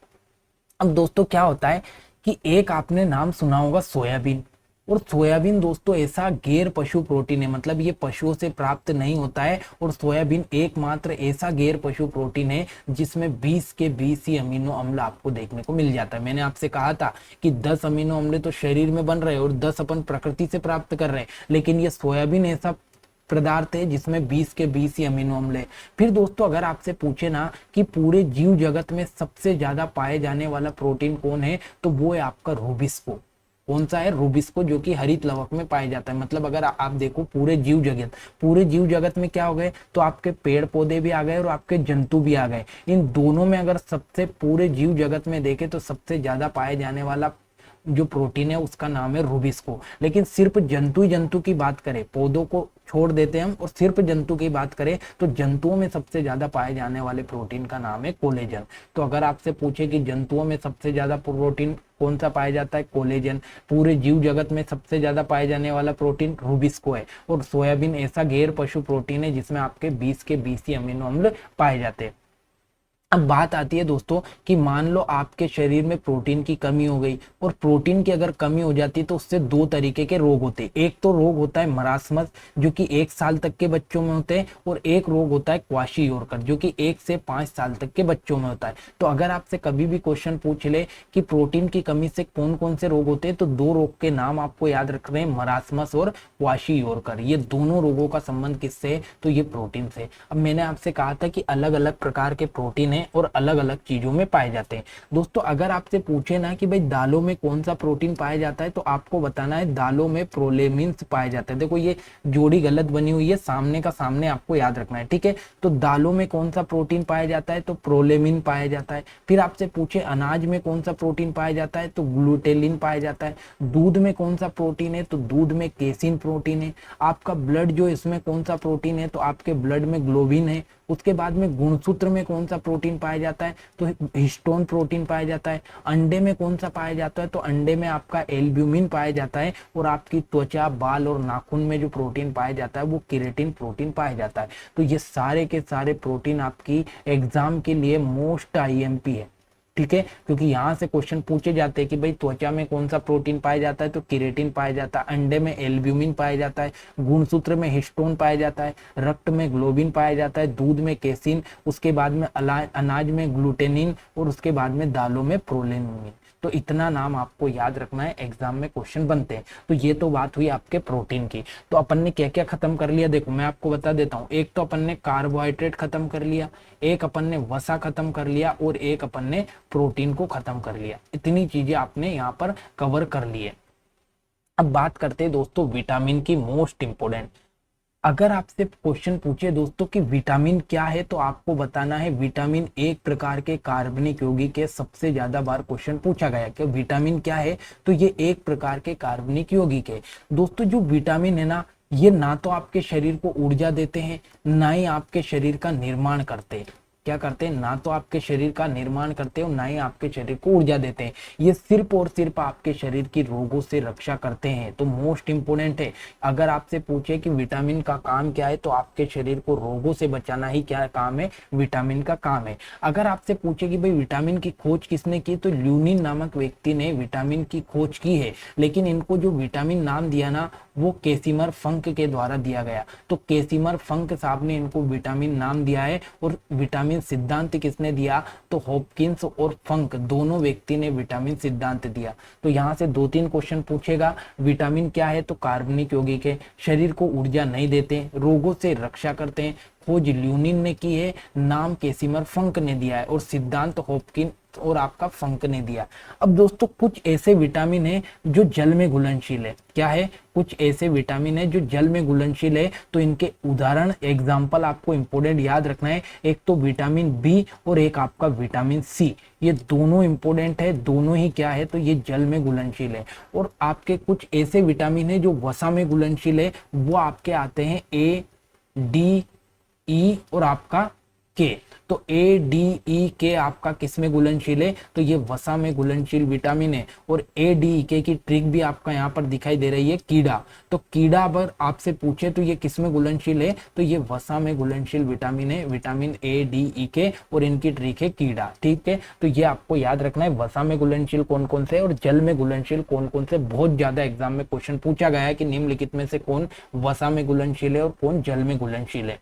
अब दोस्तों क्या होता है कि एक आपने नाम सुना होगा सोयाबीन। और सोयाबीन दोस्तों ऐसा गैर पशु प्रोटीन है, मतलब ये पशुओं से प्राप्त नहीं होता है। और सोयाबीन एकमात्र ऐसा गैर पशु प्रोटीन है जिसमें 20 के 20 ही अमीनो अम्ल आपको देखने को मिल जाता है। मैंने आपसे कहा था कि 10 अमीनो अम्ल तो शरीर में बन रहे हैं और 10 अपन प्रकृति से प्राप्त कर रहे हैं। लेकिन ये सोयाबीन ऐसा पदार्थ है जिसमें 20 के 20 ही अमीनो अम्ल है। फिर दोस्तों अगर आपसे पूछे ना कि पूरे जीव जगत में सबसे ज्यादा पाए जाने वाला प्रोटीन कौन है, तो वो है आपका रूबिस्को। कौन सा है? रूबिस्को, जो कि हरित लवक में पाया जाता है। मतलब अगर आप देखो पूरे जीव जगत में क्या हो गए, तो आपके पेड़ पौधे भी आ गए और आपके जंतु भी आ गए। इन दोनों में अगर सबसे पूरे जीव जगत में देखें तो सबसे ज्यादा पाए जाने वाला जो प्रोटीन है उसका नाम है रूबिस्को। लेकिन सिर्फ जंतु की बात करें, पौधों को छोड़ देते हैं हम और सिर्फ जंतु की बात करें, तो जंतुओं में सबसे ज्यादा पाए जाने वाले प्रोटीन का नाम है कोलेजन। तो अगर आपसे पूछे कि जंतुओं में सबसे ज्यादा प्रोटीन कौन सा पाया जाता है? कोलेजन। पूरे जीव जगत में सबसे ज्यादा पाए जाने वाला प्रोटीन रूबिस्को है। और सोयाबीन ऐसा गैर पशु प्रोटीन है जिसमें आपके 20 के 20 ही अमीनो अम्ल पाए जाते हैं। अब बात आती है दोस्तों कि मान लो आपके शरीर में प्रोटीन की कमी हो गई, और प्रोटीन की अगर कमी हो जाती है तो उससे दो तरीके के रोग होते हैं। एक तो रोग होता है मरासमस, जो कि 1 साल तक के बच्चों में होते हैं, और एक रोग होता है क्वाशीयोरकर, जो कि 1 से 5 साल तक के बच्चों में होता है। तो अगर आपसे कभी भी क्वेश्चन पूछ ले कि प्रोटीन की कमी से कौन कौन से रोग होते हैं, तो दो रोग के नाम आपको याद रख रहे हैं, मरासमस और क्वाशीयोरकर। ये दोनों रोगों का संबंध किससे है? तो ये प्रोटीन से। अब मैंने आपसे कहा था कि अलग अलग प्रकार के प्रोटीन है और अलग अलग चीजों में पाए जाते हैं। दोस्तों अगर आपसे पूछे ना कि भाई दालों में कौन सा प्रोटीन पाया जाता है, तो आपको बताना है दालों में प्रोलेमिन्स पाए जाते हैं। देखो ये जोड़ी गलत बनी हुई है, सामने का सामने आपको याद रखना है। ठीक है, तो दालों में कौन सा प्रोटीन पाया जाता है? तो प्रोलेमिन पाया जाता है। फिर आपसे पूछे अनाज में कौन सा प्रोटीन पाया जाता है? तो ग्लूटेलिन पाया जाता है। दूध में कौन सा प्रोटीन है? तो दूध में केसिन प्रोटीन है। आपका ब्लड जो इसमें कौन सा प्रोटीन है? तो आपके ब्लड में ग्लोबिन है। उसके बाद में गुणसूत्र में कौन सा प्रोटीन प्रोटीन पाया जाता है? तो हिस्टोन प्रोटीन पाया जाता है। अंडे में कौन सा पाया जाता है? तो अंडे में आपका एल्ब्यूमिन पाया जाता है। और आपकी त्वचा, बाल और नाखून में जो प्रोटीन पाया जाता है वो केराटिन प्रोटीन पाया जाता है। तो ये सारे के सारे प्रोटीन आपकी एग्जाम के लिए मोस्ट आईएमपी है, ठीक है, क्योंकि यहाँ से क्वेश्चन पूछे जाते हैं कि भाई त्वचा में कौन सा प्रोटीन पाया जाता है? तो केराटिन पाया जाता है। अंडे में एल्ब्यूमिन पाया जाता है। गुणसूत्र में हिस्टोन पाया जाता है। रक्त में ग्लोबिन पाया जाता है। दूध में केसिन, उसके बाद में अनाज में ग्लूटेनिन और उसके बाद में दालों में प्रोलिनिन। तो इतना नाम आपको याद रखना है, एग्जाम में क्वेश्चन बनते हैं। तो ये तो बात हुई आपके प्रोटीन की। तो अपन ने क्या क्या खत्म कर लिया? देखो मैं आपको बता देता हूँ। एक तो अपन ने कार्बोहाइड्रेट खत्म कर लिया, एक अपन ने वसा खत्म कर लिया और एक अपन ने प्रोटीन को खत्म कर लिया। इतनी चीजें आपने यहाँ पर कवर कर ली है। अब बात करते हैं दोस्तों विटामिन की, मोस्ट इंपोर्टेंट। अगर आपसे क्वेश्चन पूछे दोस्तों कि विटामिन क्या है, तो आपको बताना है विटामिन एक प्रकार के कार्बनिक यौगिक है। सबसे ज्यादा बार क्वेश्चन पूछा गया कि विटामिन क्या है, तो ये एक प्रकार के कार्बनिक यौगिक है। दोस्तों जो विटामिन है ना, ये ना तो आपके शरीर को ऊर्जा देते हैं, ना ही आपके शरीर का निर्माण करते हैं। क्या करते हैं? ना तो आपके शरीर का निर्माण करते हैं और ना ही आपके शरीर को ऊर्जा देते हैं। ये सिर्फ और सिर्फ आपके शरीर की रोगों से रक्षा करते हैं। तो मोस्ट इंपोर्टेंट है। अगर आपसे पूछे कि विटामिन का काम क्या है, तो आपके शरीर को रोगों से बचाना ही क्या काम है? विटामिन का काम है। अगर आपसे पूछे कि भाई विटामिन की खोज किसने की, तो ल्यूनिन नामक व्यक्ति ने विटामिन की खोज की है। लेकिन इनको जो विटामिन नाम दिया ना, वो केसिमर फंक के द्वारा दिया गया। तो केसिमर फंक साहब ने इनको विटामिन नाम दिया है। और विटामिन सिद्धांत किसने दिया? तो हॉपकिंस और फंक दोनों व्यक्ति ने विटामिन सिद्धांत दिया। तो यहाँ से 2-3 क्वेश्चन पूछेगा। विटामिन क्या है? तो कार्बनिक यौगिक है, शरीर को ऊर्जा नहीं देते, रोगों से रक्षा करते हैं। खोज ल्यूनिन ने की है, नाम केसिमर फंक ने दिया है और सिद्धांत हॉपकिन और आपका फंक ने दिया। अब दोस्तों कुछ ऐसे विटामिन है जो जल में घुलनशील है। क्या है? कुछ ऐसे विटामिन है जो जल में घुलनशील है। तो इनके उदाहरण, एग्जाम्पल आपको इंपोर्टेंट याद रखना है। एक तो विटामिन बी और एक आपका विटामिन सी। ये दोनों इंपोर्टेंट है, दोनों ही क्या है? तो ये जल में घुलनशील है। और आपके कुछ ऐसे विटामिन है जो वसा में घुलनशील है। वो आपके आते हैं ए, डी, ई और आपका के। तो ए, डी, ई, के आपका किस में घुलनशील है? तो ये वसा में घुलनशील विटामिन है। और ए, डी, ई, के की ट्रिक भी आपका यहाँ पर दिखाई दे रही है, कीड़ा। तो कीड़ा अगर आपसे पूछे तो ये किस में घुलनशील है? तो ये वसा में घुलनशील विटामिन है, विटामिन ए, डी, ई, के। और इनकी ट्रिक है कीड़ा, ठीक है। तो ये आपको याद रखना है, वसा में घुलनशील कौन कौन से और जल में घुलनशील कौन कौन से। बहुत ज्यादा एग्जाम में क्वेश्चन पूछा गया है कि निम्नलिखित में से कौन वसा में घुलनशील है और कौन जल में घुलनशील है,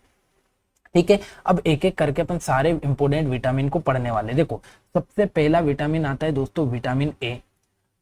ठीक है। अब एक एक करके अपन सारे इंपोर्टेंट विटामिन को पढ़ने वाले। देखो सबसे पहला विटामिन आता है दोस्तों विटामिन ए।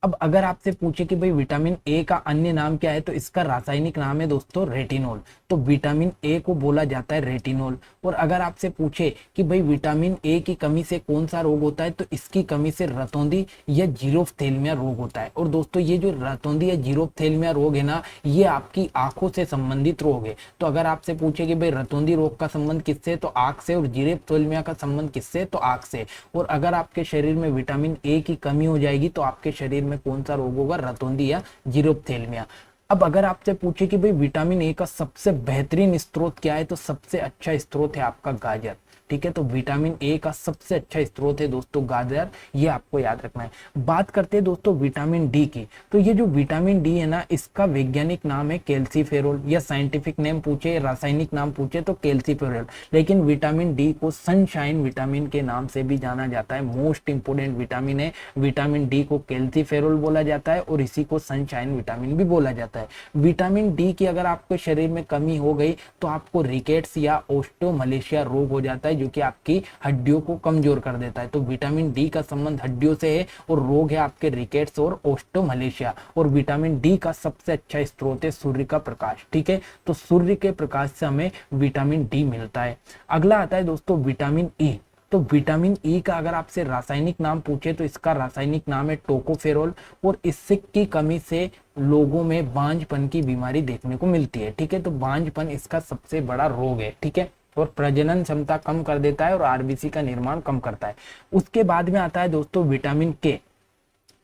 अब अगर आपसे पूछे कि भाई विटामिन ए का अन्य नाम क्या है, तो इसका रासायनिक नाम है दोस्तों रेटिनोल। तो विटामिन ए को बोला जाता है रेटिनोल। और अगर आपसे पूछे कि भाई विटामिन ए की कमी से कौन सा रोग होता है, तो इसकी कमी से रतौंधी या जीरोफ्थेल्मिया रोग होता है। और दोस्तों ये जो रतौंधी या जीरोफ्थेल्मिया रोग है ना, ये आपकी आंखों से संबंधित रोग है। तो अगर आपसे पूछे कि भाई रतौंधी रोग का संबंध किससे, तो आंख से। और जीरोफ्थेल्मिया का संबंध किससे, तो आंख से। और अगर आपके शरीर में विटामिन ए की कमी हो जाएगी, तो आपके शरीर में कौन सा रोग होगा? रतौंधी या जीरोफ्थेल्मिया। अब अगर आपसे पूछे कि भाई विटामिन ए का सबसे बेहतरीन स्रोत क्या है, तो सबसे अच्छा स्रोत है आपका गाजर, ठीक है। तो विटामिन ए का सबसे अच्छा स्रोत है दोस्तों गाजर, ये आपको याद रखना है। बात करते हैं दोस्तों विटामिन डी की। तो ये जो विटामिन डी है ना, इसका वैज्ञानिक नाम है कैल्सीफेरोल, या साइंटिफिक नेम पूछे, रासायनिक नाम पूछे तो कैल्सीफेरोल। लेकिन विटामिन डी को सनशाइन विटामिन के नाम से भी जाना जाता है। मोस्ट इंपोर्टेंट विटामिन है। विटामिन डी को कैल्सीफेरोल बोला जाता है और इसी को सनशाइन विटामिन भी बोला जाता है। विटामिन डी की अगर आपके शरीर में कमी हो गई, तो आपको रिकेट्स या ओस्टियोमलेशिया रोग हो जाता है, जो कि आपकी हड्डियों को कमजोर कर देता है। तो विटामिन डी का संबंध हड्डियों से है और रोग है आपके रिकेट्स और ओस्टियोमलेशिया। और विटामिन डी का सबसे अच्छा स्रोत है सूर्य का प्रकाश, ठीक है। तो सूर्य के प्रकाश से हमें विटामिन डी मिलता है। अगला आता है दोस्तों विटामिन ई। तो विटामिन ई का अगर आपसे रासायनिक नाम पूछे, तो इसका रासायनिक नाम है टोकोफेरोल। और इससे की कमी से लोगों में बांझपन की बीमारी देखने को मिलती है, ठीक है। तो बांझपन इसका सबसे बड़ा रोग है, ठीक है। और प्रजनन क्षमता कम कर देता है और आरबीसी का निर्माण कम करता है। उसके बाद में आता है दोस्तों विटामिन के।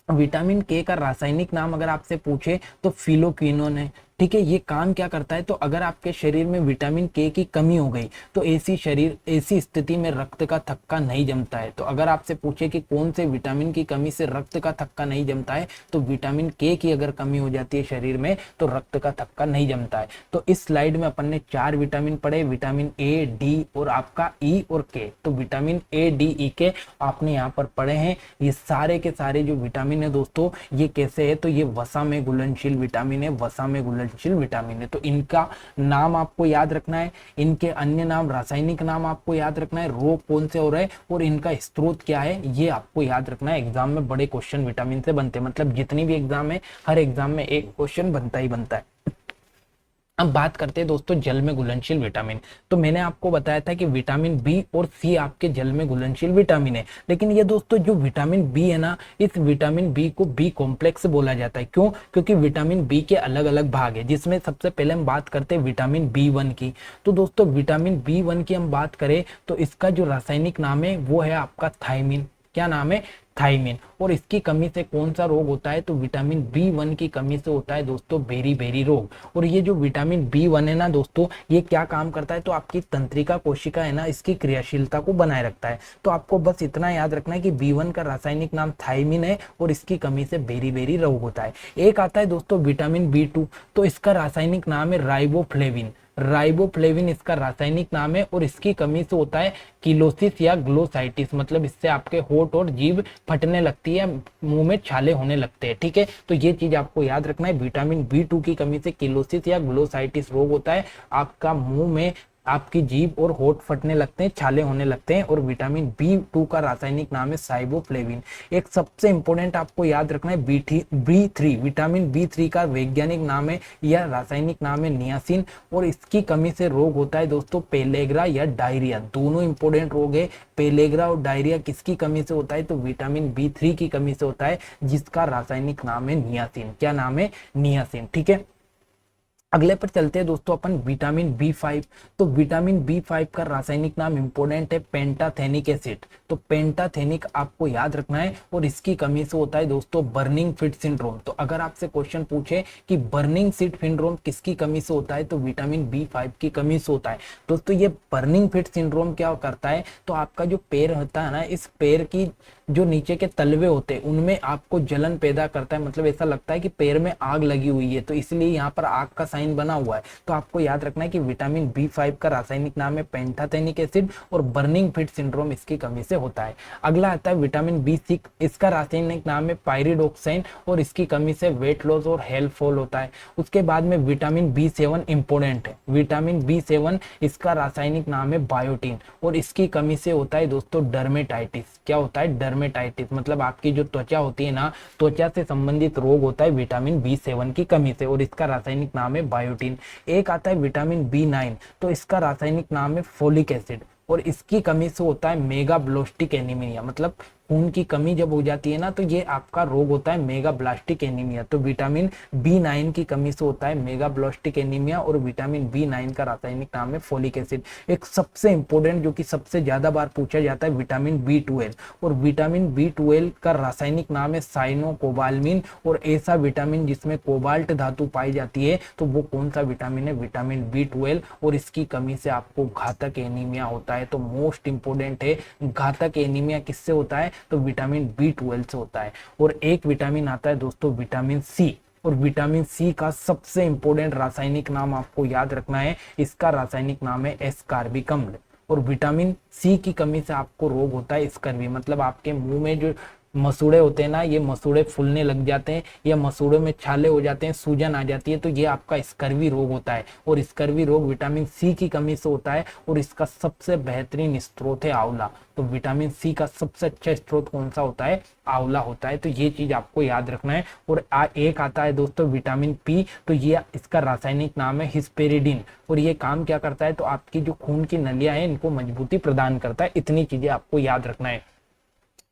विटामिन के का रासायनिक नाम अगर आपसे पूछे, तो फिलोक्विनोन है, ठीक है। ये काम क्या करता है, तो अगर आपके शरीर में विटामिन के की कमी हो गई तो ऐसी स्थिति में रक्त का थक्का नहीं जमता है। तो अगर आपसे पूछे कि कौन से विटामिन की कमी से रक्त का थक्का नहीं जमता है, तो विटामिन के की अगर कमी हो जाती है शरीर में तो रक्त का थक्का नहीं जमता है। तो इस स्लाइड में अपन ने 4 विटामिन पढ़े, विटामिन ए, डी और आपका ई और के। तो विटामिन ए, डी, ई के आपने यहाँ पर पढ़े हैं। ये सारे के सारे जो विटामिन है दोस्तों, ये कैसे है, तो ये वसा में घुलनशील विटामिन है, वसा में घुलनशील विटामिन है। तो इनका नाम आपको याद रखना है, इनके अन्य नाम, रासायनिक नाम आपको याद रखना है, रोग कौन से हो रहे हैं और इनका स्रोत क्या है, ये आपको याद रखना है। एग्जाम में बड़े क्वेश्चन विटामिन से बनते हैं, मतलब जितनी भी एग्जाम है हर एग्जाम में एक क्वेश्चन बनता ही बनता है। अब बात करते हैं दोस्तों जल में घुलनशील विटामिन। तो मैंने आपको बताया था कि विटामिन बी और सी आपके जल में घुलनशील विटामिन है, लेकिन ये दोस्तों जो विटामिन बी है ना, इस विटामिन बी को बी कॉम्प्लेक्स बोला जाता है। क्यों? क्योंकि विटामिन बी के अलग अलग भाग है, जिसमें सबसे पहले हम बात करते हैं विटामिन बी वन की। तो दोस्तों विटामिन बी वन की हम बात करें तो इसका जो रासायनिक नाम है वो है आपका थायमिन। क्या नाम है? थायमिन। और इसकी कमी से कौन सा रोग होता है, तो विटामिन बी वन की कमी से होता है दोस्तों बेरी बेरी रोग। और ये जो विटामिन बी वन है ना दोस्तों, ये क्या काम करता है, तो आपकी तंत्रिका कोशिका है ना, इसकी क्रियाशीलता को बनाए रखता है। तो आपको बस इतना याद रखना है कि बी वन का रासायनिक नाम थायमिन है और इसकी कमी से बेरी बेरी रोग होता है। एक आता है दोस्तों विटामिन बी टू, तो इसका रासायनिक नाम है राइबोफ्लेविन। राइबोफ्लेविन इसका रासायनिक नाम है और इसकी कमी से होता है किलोसिस या ग्लोसाइटिस, मतलब इससे आपके होंठ और जीभ फटने लगती है, मुंह में छाले होने लगते हैं। ठीक है, तो ये चीज आपको याद रखना है, विटामिन बी टू की कमी से किलोसिस या ग्लोसाइटिस रोग होता है, आपका मुंह में आपकी जीभ और होंठ फटने लगते हैं, छाले होने लगते हैं। और विटामिन बी टू का रासायनिक नाम है साइबोफ्लेविन। एक सबसे इंपॉर्टेंट आपको याद रखना है B three, vitamin B three का वैज्ञानिक नाम है या रासायनिक नाम है नियासिन। और इसकी कमी से रोग होता है दोस्तों पेलेग्रा या डायरिया। दोनों इंपॉर्टेंट रोग है, पेलेग्रा और डायरिया किसकी कमी से होता है, तो विटामिन बी थ्री की कमी से होता है, जिसका रासायनिक नाम है नियासिन। क्या नाम है? नियासिन। ठीक है, अगले पर चलते हैं दोस्तों अपन विटामिन बी फाइव। तो विटामिन बी फाइव का रासायनिक नाम इंपोर्टेंट है पेंटाथेनिक एसिड। तो पेंटाथेनिक आपको याद रखना है और इसकी कमी से होता है दोस्तों बर्निंग फिट सिंड्रोम। तो अगर आपसे क्वेश्चन पूछे कि बर्निंग फिट सिंड्रोम किसकी कमी से होता है, तो विटामिन बी फाइव की कमी से होता है। दोस्तों ये बर्निंग फिट सिंड्रोम क्या करता है, तो आपका जो पैर होता है ना, इस पैर की जो नीचे के तलवे होते हैं उनमें आपको जलन पैदा करता है, मतलब ऐसा लगता है कि पैर में आग लगी हुई है, तो इसलिए यहाँ पर आग का साइन बना हुआ है। तो आपको याद रखना है कि विटामिन बी फाइव का रासायनिक नाम है पेंटाथेनिक एसिड और बर्निंग फिट सिंड्रोम इसकी कमी से होता है। अगला आता है विटामिन बी सिक्स, इसका रासायनिक नाम है पायरिडोक्साइन और इसकी कमी से वेट लॉस और हेयर फॉल होता है। उसके बाद में विटामिन बी सेवन इंपोर्टेंट है, विटामिन बी सेवन इसका रासायनिक नाम है बायोटीन और इसकी कमी से होता है दोस्तों डर्मेटाइटिस। क्या होता है? डर्मेटाइटिस, मतलब आपकी जो त्वचा होती है ना, त्वचा से संबंधित रोग होता है विटामिन बी सेवन की कमी से और इसका रासायनिक नाम है बायोटीन। एक आता है विटामिन बी नाइन, तो इसका रासायनिक नाम है फोलिक एसिड और इसकी कमी से होता है मेगाब्लास्टिक एनीमिया, मतलब खून की कमी जब हो जाती है ना, तो ये आपका रोग होता है मेगाब्लास्टिक एनीमिया। तो विटामिन बी नाइन की कमी से होता है मेगाब्लास्टिक एनीमिया और विटामिन बी नाइन का रासायनिक नाम है फोलिक एसिड। एक सबसे इंपॉर्टेंट जो कि सबसे ज्यादा बार पूछा जाता है विटामिन बी ट्वेल्व और विटामिन बी ट्वेल्व का रासायनिक नाम है साइनोकोबाल्मिन। और ऐसा विटामिन जिसमें कोबाल्ट धातु पाई जाती है, तो वो कौन सा विटामिन है? विटामिन बी ट्वेल्व और इसकी कमी से आपको घातक एनीमिया होता है। तो मोस्ट इंपोर्टेंट है, घातक एनीमिया किससे होता है, तो विटामिन बी ट्वेल्व से होता है। और एक विटामिन आता है दोस्तों विटामिन सी और विटामिन सी का सबसे इंपॉर्टेंट रासायनिक नाम आपको याद रखना है, इसका रासायनिक नाम है एस्कार्बिक अम्ल। और विटामिन सी की कमी से आपको रोग होता है स्कर्वी, मतलब आपके मुंह में जो मसूड़े होते हैं ना, ये मसूड़े फूलने लग जाते हैं या मसूड़ों में छाले हो जाते हैं, सूजन आ जाती है, तो ये आपका स्कर्वी रोग होता है और स्कर्वी रोग विटामिन सी की कमी से होता है और इसका सबसे बेहतरीन स्रोत है आंवला। तो विटामिन सी का सबसे अच्छा स्रोत कौन सा होता है? आंवला होता है। तो ये चीज आपको याद रखना है। और एक आता है दोस्तों विटामिन पी, तो ये इसका रासायनिक नाम है हिस्पेरिडिन और ये काम क्या करता है, तो आपकी जो खून की नलियां हैं इनको मजबूती प्रदान करता है। इतनी चीजें आपको याद रखना है।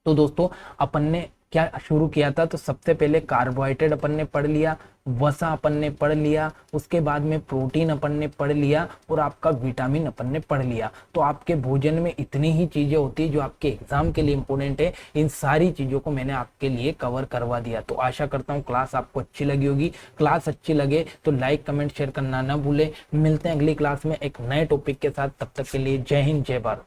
तो दोस्तों अपन ने क्या शुरू किया था, तो सबसे पहले कार्बोहाइड्रेट अपन ने पढ़ लिया, वसा अपन ने पढ़ लिया, उसके बाद में प्रोटीन अपन ने पढ़ लिया और आपका विटामिन अपन ने पढ़ लिया। तो आपके भोजन में इतनी ही चीजें होती है जो आपके एग्जाम के लिए इंपॉर्टेंट है। इन सारी चीजों को मैंने आपके लिए कवर करवा दिया। तो आशा करता हूँ क्लास आपको अच्छी लगी होगी। क्लास अच्छी लगे तो लाइक कमेंट शेयर करना ना भूले। मिलते हैं अगली क्लास में एक नए टॉपिक के साथ, तब तक के लिए जय हिंद जय भारत।